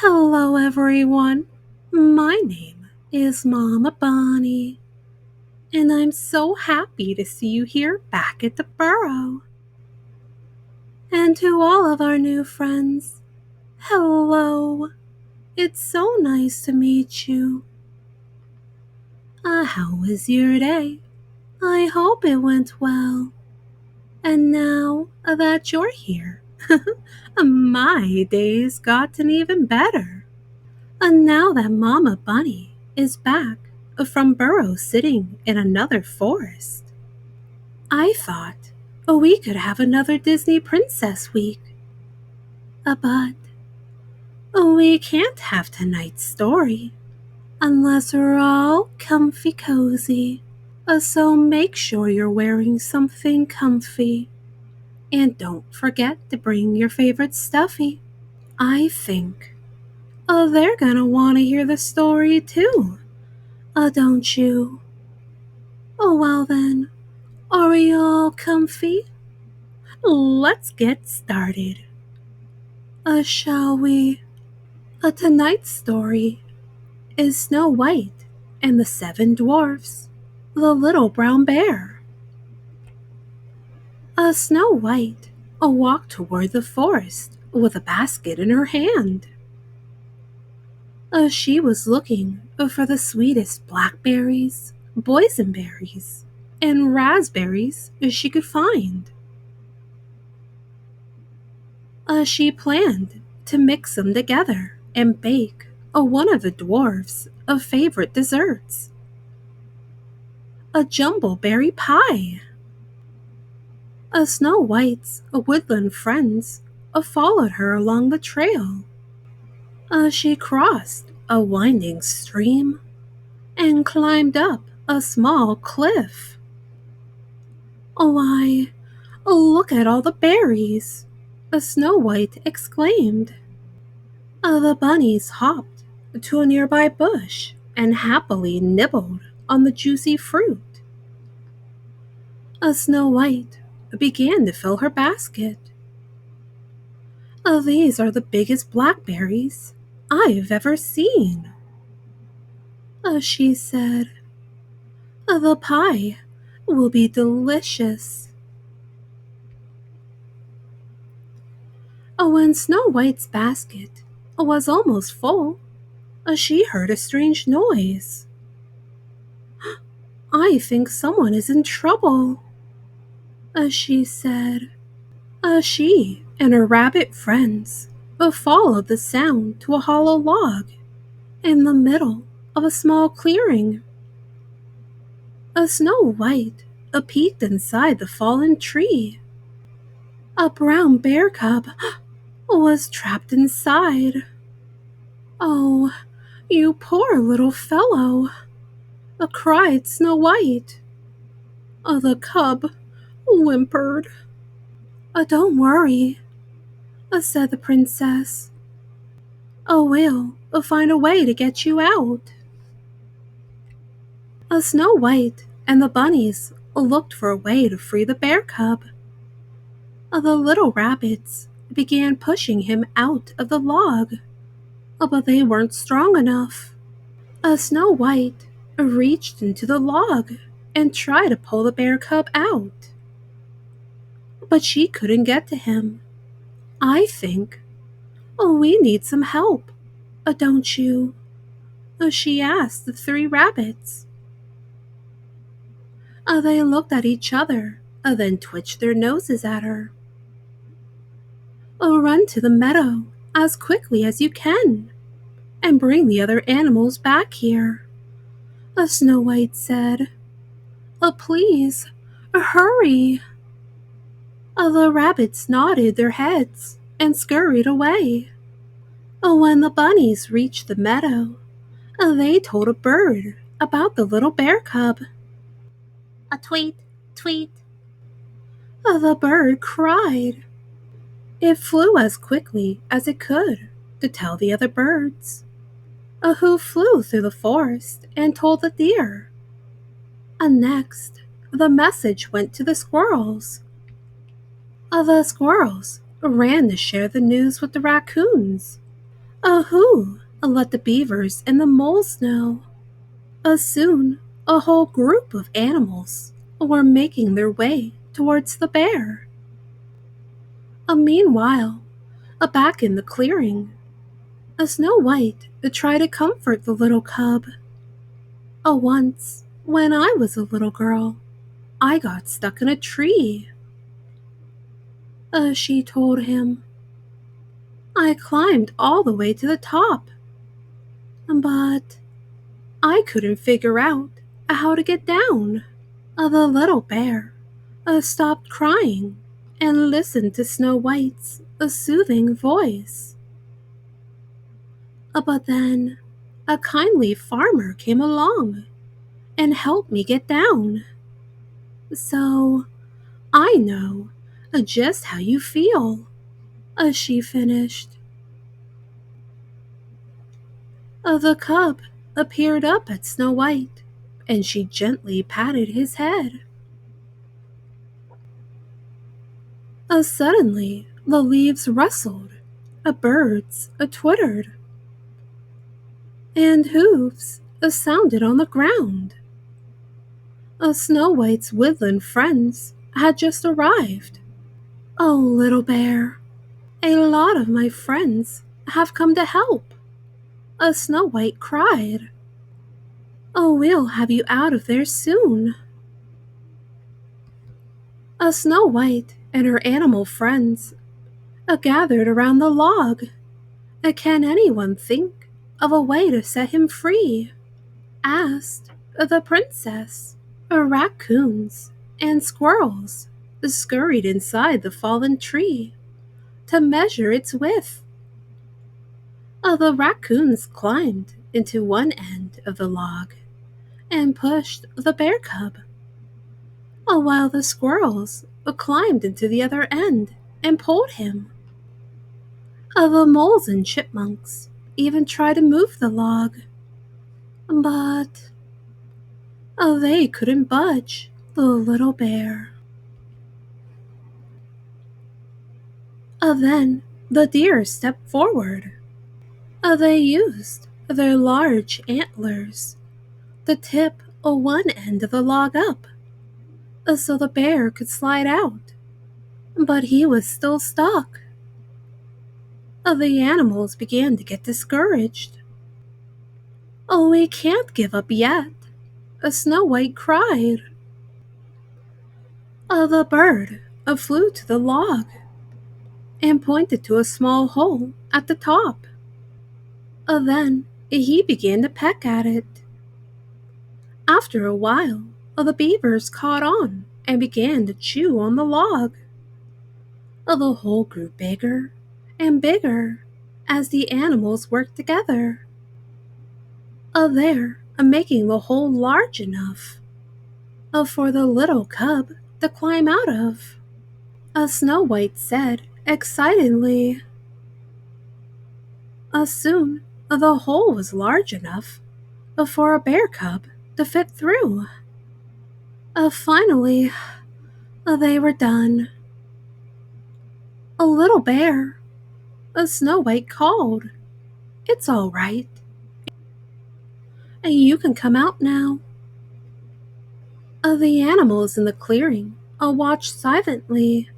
Hello, everyone. My name is Mama Bonnie, and I'm so happy to see you here back at the Burrow. And to all of our new friends, hello. It's so nice to meet you. How was your day? I hope it went well. And now that you're here, my day's gotten even better. And now that Mama Bunny is back from Burrow sitting in another forest, I thought we could have another Disney Princess week. But we can't have tonight's story unless we're all comfy cozy. So make sure you're wearing something comfy. And don't forget to bring your favorite stuffy. I think they're gonna want to hear the story too. Don't you? Well then, are we all comfy? Let's get started. Shall we? Tonight's story is Snow White and the Seven Dwarfs, the Little Brown Bear. Snow White walked toward the forest with a basket in her hand. She was looking for the sweetest blackberries, boysenberries, and raspberries she could find. She planned to mix them together and bake one of the dwarfs' favorite desserts, a jumbleberry pie. Snow White's woodland friends followed her along the trail. She crossed a winding stream and climbed up a small cliff. Why, look at all the berries! Snow White exclaimed. The bunnies hopped to a nearby bush and happily nibbled on the juicy fruit. Snow White began to fill her basket. These are the biggest blackberries I've ever seen, she said. The pie will be delicious. When Snow White's basket was almost full, she heard a strange noise. I think someone is in trouble, she said. She and her rabbit friends followed the sound to a hollow log in the middle of a small clearing. Snow White peeked inside the fallen tree. A brown bear cub was trapped inside. Oh, you poor little fellow, cried Snow White. The cub whimpered. Don't worry, said the princess. We'll find a way to get you out. Snow White and the bunnies looked for a way to free the bear cub. The little rabbits began pushing him out of the log, but they weren't strong enough. Snow White reached into the log and tried to pull the bear cub out, but she couldn't get to him. I think we need some help, don't you? She asked the three rabbits. They looked at each other, then twitched their noses at her. Run to the meadow as quickly as you can, and bring the other animals back here, Snow White said. Please, hurry. The rabbits nodded their heads and scurried away. When the bunnies reached the meadow, they told a bird about the little bear cub. A tweet, tweet. The bird cried. It flew as quickly as it could to tell the other birds, who flew through the forest and told the deer. And next, the message went to the squirrels. The squirrels ran to share the news with the raccoons, Who let the beavers and the moles know? Soon, a whole group of animals were making their way towards the bear. Meanwhile, back in the clearing, Snow White tried to comfort the little cub. Once, when I was a little girl, I got stuck in a tree. She told him. I climbed all the way to the top, but I couldn't figure out how to get down. The little bear stopped crying and listened to Snow White's soothing voice. But then a kindly farmer came along and helped me get down. So I know just how you feel, she finished. The cub peered up at Snow White, and she gently patted his head. Suddenly, the leaves rustled, birds twittered, and hooves sounded on the ground. Snow White's woodland friends had just arrived. Oh, little bear, a lot of my friends have come to help. Snow White cried. Oh, we'll have you out of there soon. Snow White and her animal friends gathered around the log. Can anyone think of a way to set him free? Asked the princess. Raccoons and squirrels scurried inside the fallen tree to measure its width. The raccoons climbed into one end of the log and pushed the bear cub, while the squirrels climbed into the other end and pulled him. The moles and chipmunks even tried to move the log, but they couldn't budge the little bear. Then the deer stepped forward. They used their large antlers to tip one end of the log up so the bear could slide out, but he was still stuck. The animals began to get discouraged. Oh, we can't give up yet, Snow White cried. The bird flew to the log and pointed to a small hole at the top. Then he began to peck at it. After a while, the beavers caught on and began to chew on the log. The hole grew bigger and bigger as the animals worked together. There, making the hole large enough for the little cub to climb out of. Snow White said excitedly. Soon, the hole was large enough for a bear cub to fit through. Finally, they were done. A little bear, Snow White called. It's all right. You can come out now. The animals in the clearing watched silently.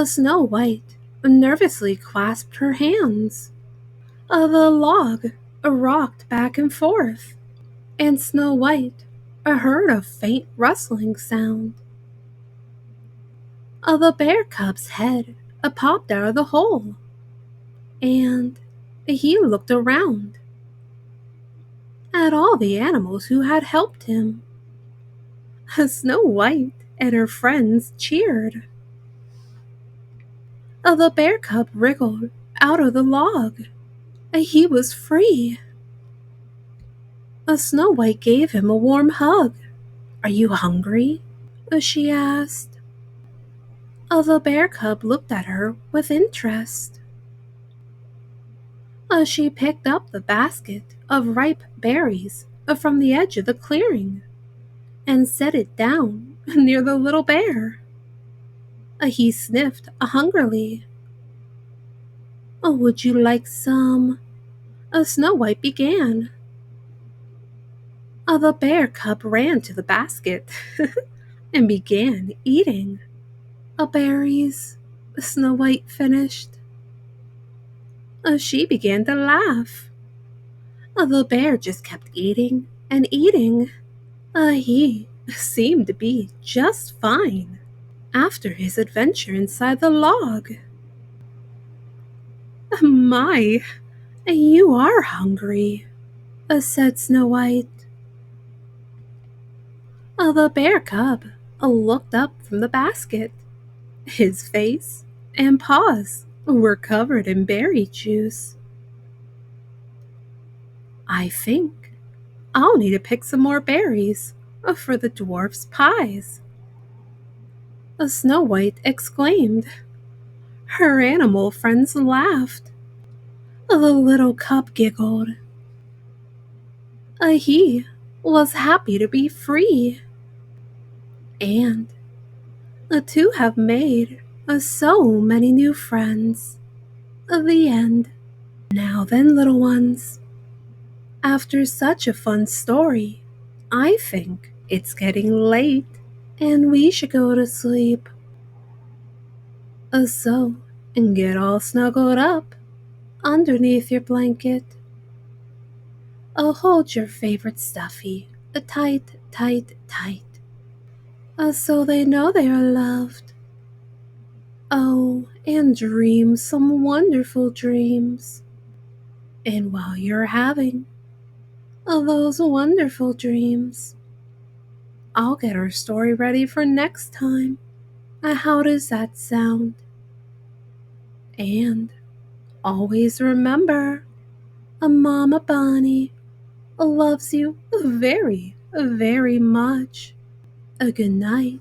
Snow White nervously clasped her hands. The log rocked back and forth, and Snow White heard a faint rustling sound. The bear cub's head popped out of the hole, and he looked around at all the animals who had helped him. Snow White and her friends cheered. The bear cub wriggled out of the log. He was free. Snow White gave him a warm hug. Are you hungry? She asked. The bear cub looked at her with interest. She picked up the basket of ripe berries from the edge of the clearing and set it down near the little bear. He sniffed hungrily. Oh, would you like some? Snow White began. The bear cub ran to the basket and began eating. Berries, Snow White finished. She began to laugh. The bear just kept eating and eating. He seemed to be just fine after his adventure inside the log. My, you are hungry, said Snow White. The bear cub looked up from the basket. His face and paws were covered in berry juice. I think I'll need to pick some more berries for the dwarf's pies. Snow White exclaimed. Her animal friends laughed. The little cub giggled. He was happy to be free. And the two have made so many new friends. The end. Now then, little ones, after such a fun story, I think it's getting late and we should go to sleep. So, and get all snuggled up underneath your blanket. Hold your favorite stuffy tight, tight, tight, so they know they are loved. Oh, and dream some wonderful dreams. And while you're having those wonderful dreams, I'll get our story ready for next time. How does that sound? And always remember, Mama Bonnie loves you very, very much. A good night.